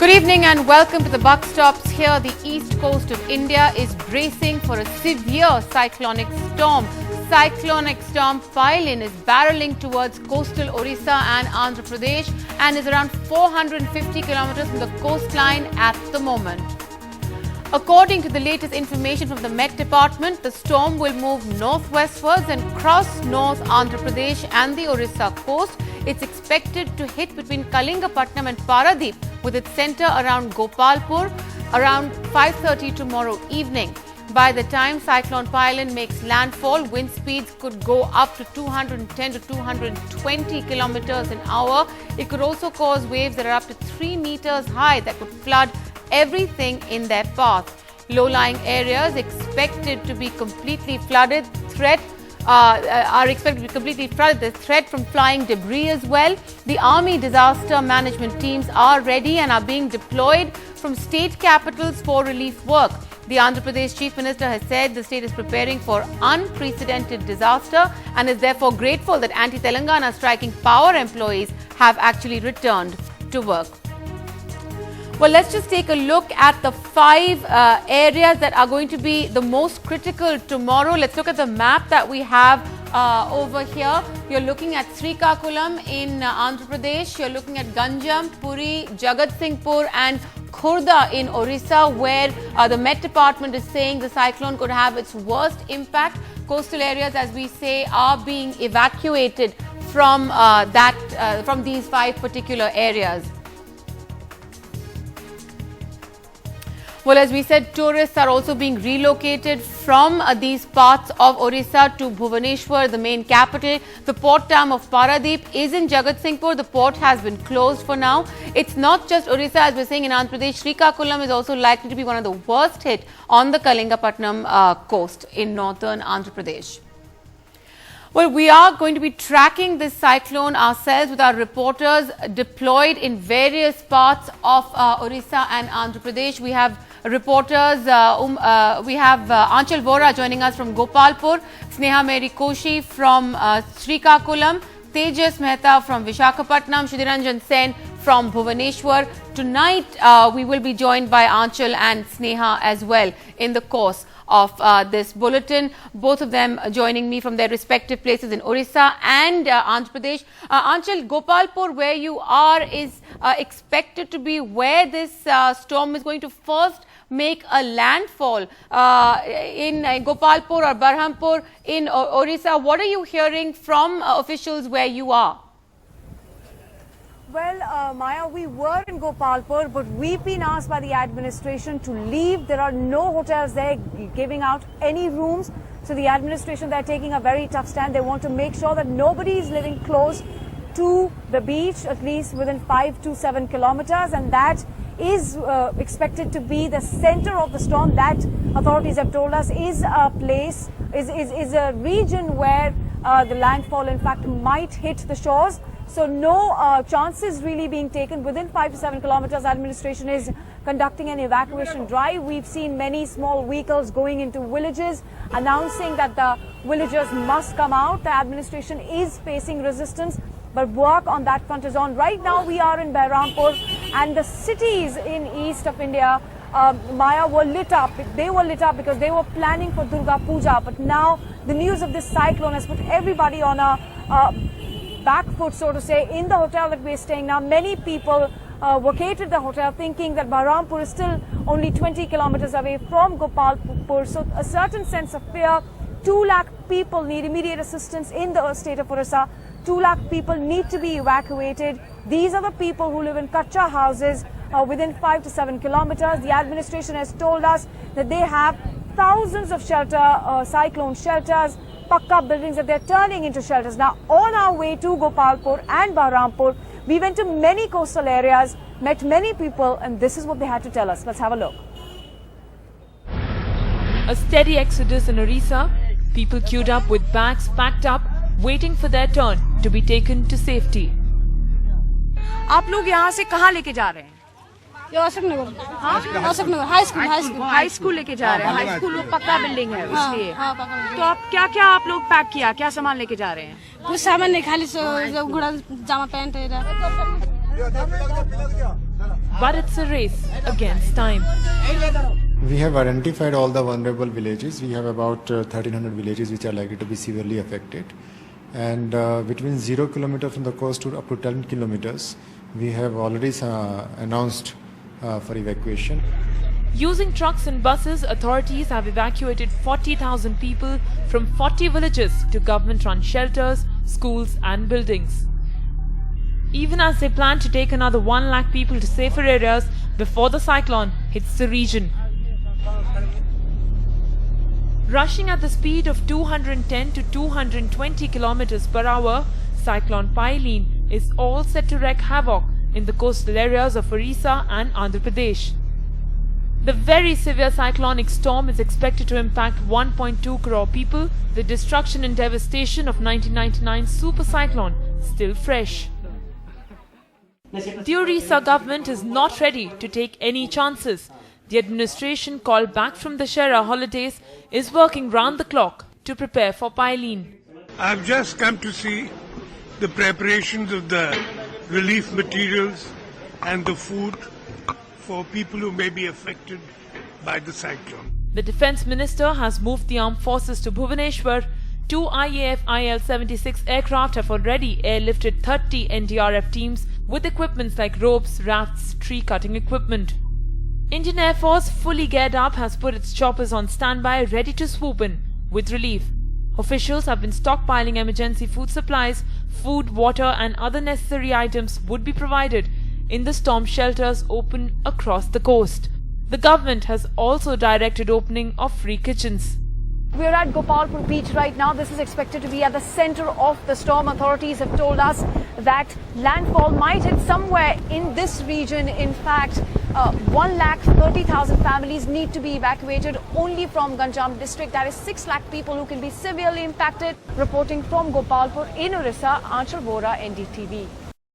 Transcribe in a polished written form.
Good evening and welcome to the Buck Stops. Here, the east coast of India is bracing for a severe cyclonic storm. Cyclonic storm Pylin is barreling towards coastal Orissa and Andhra Pradesh and is around 450 kilometers from the coastline at the moment. According to the latest information from the Met Department, the storm will move northwestwards and cross North Andhra Pradesh and the Orissa coast. It's expected to hit between Kalingapatnam and Paradeep, with its center around Gopalpur around 5:30 tomorrow evening. By the time Cyclone Pylin makes landfall, wind speeds could go up to 210 to 220 kilometers an hour. It could also cause waves that are up to 3 meters high that could flood everything in their path. Low-lying areas expected to be completely flooded. Are expected to be completely flooded. There's threat from flying debris as well. The Army disaster management teams are ready and are being deployed from state capitals for relief work. The Andhra Pradesh Chief Minister has said the state is preparing for unprecedented disaster and is therefore grateful that anti-Telangana striking power employees have actually returned to work. Well, let's just take a look at the 5 areas that are going to be the most critical tomorrow. Let's look at the map that we have over here. You're looking at Srikakulam in Andhra Pradesh. You're looking at Ganjam, Puri, Jagatsinghpur and Khurda in Orissa, where the Met Department is saying the cyclone could have its worst impact. Coastal areas, as we say, are being evacuated from from these 5 particular areas. Well, as we said, tourists are also being relocated from these parts of Orissa to Bhubaneswar, the main capital. The port town of Paradeep is in Jagatsinghpur. The port has been closed for now. It's not just Orissa, as we're saying in Andhra Pradesh. Srikakulam is also likely to be one of the worst hit on the Kalingapatnam coast in northern Andhra Pradesh. Well, we are going to be tracking this cyclone ourselves with our reporters deployed in various parts of Orissa and Andhra Pradesh. We have reporters, we have Aanchal Vora joining us from Gopalpur, Sneha Mary Koshi from Srikakulam, Tejas Mehta from Visakhapatnam, Sudhiranjan Sen from Bhubaneswar. Tonight, we will be joined by Aanchal and Sneha as well in the course of this bulletin. Both of them joining me from their respective places in Orissa and Andhra Pradesh. Aanchal, Gopalpur, where you are, is expected to be where this storm is going to first make a landfall in Gopalpur or Berhampur in Orissa. What are you hearing from officials where you are? Well, Maya, we were in Gopalpur, but we've been asked by the administration to leave. There are no hotels there giving out any rooms. So the administration, they're taking a very tough stand. They want to make sure that nobody is living close to the beach, at least within 5 to 7 kilometers. And that is expected to be the center of the storm. That, authorities have told us, is a place, is a region where the landfall, in fact, might hit the shores. So no chances really being taken. Within 5 to 7 kilometers, administration is conducting an evacuation drive. We've seen many small vehicles going into villages, announcing that the villagers must come out. The administration is facing resistance, but work on that front is on. Right now, we are in Berhampur, and the cities in east of India, Maya, were lit up. They were lit up because they were planning for Durga Puja. But now the news of this cyclone has put everybody on a back foot, so to say. In the hotel that we're staying now, many people vacated the hotel thinking that Berhampur is still only 20 kilometers away from Gopalpur. So a certain sense of fear. 2 lakh people need immediate assistance in the state of Orissa. 2 lakh people need to be evacuated. These are the people who live in Kacha houses within 5 to 7 kilometers. The administration has told us that they have thousands of cyclone shelters, Pakka buildings that they're turning into shelters. Now, on our way to Gopalpur and Berhampur, we went to many coastal areas, met many people, and this is what they had to tell us. Let's have a look. A steady exodus in Orissa, people queued up with bags packed up, waiting for their turn to be taken to safety. आप लोग यहाँ से कहाँ लेके जा रहे हैं? ये अशोक नगर हाई स्कूल लेके जा रहे हैं। हाई स्कूल पक्का बिल्डिंग है, इसलिए। तो आप क्या आप लोग पैक किया, क्या सामान लेके जा रहे हैं? कुछ सामान नहीं, खाली घोड़ा जामा पैंट है। but it's a race against time. We have identified all the vulnerable villages. We have about 1,300 villages which are likely to be severely affected. And between 0 kilometers from the coast to up to 10 kilometers, we have already announced for evacuation. Using trucks and buses, authorities have evacuated 40,000 people from 40 villages to government-run shelters, schools and buildings. Even as they plan to take another 1 lakh people to safer areas before the cyclone hits the region. Rushing at the speed of 210 to 220 kilometers per hour, Cyclone Paileen is all set to wreak havoc in the coastal areas of Orissa and Andhra Pradesh. The very severe cyclonic storm is expected to impact 1.2 crore people, the destruction and devastation of 1999 super cyclone still fresh. The Orissa government is not ready to take any chances. The administration, called back from the Shera holidays, is working round the clock to prepare for Paileen. I've just come to see the preparations of the relief materials and the food for people who may be affected by the cyclone. The Defence Minister has moved the armed forces to Bhubaneswar. 2 IAF IL-76 aircraft have already airlifted 30 NDRF teams with equipments like ropes, rafts, tree-cutting equipment. Indian Air Force, fully geared up, has put its choppers on standby, ready to swoop in with relief. Officials have been stockpiling emergency food supplies. Food, water and other necessary items would be provided in the storm shelters open across the coast. The government has also directed opening of free kitchens. We're at Gopalpur beach right now. This is expected to be at the center of the storm. Authorities have told us that landfall might hit somewhere in this region. In fact, 1,30,000 families need to be evacuated only from Ganjam district. That is 6 lakh people who can be severely impacted. Reporting from Gopalpur in Orissa, Anchal Vora, NDTV.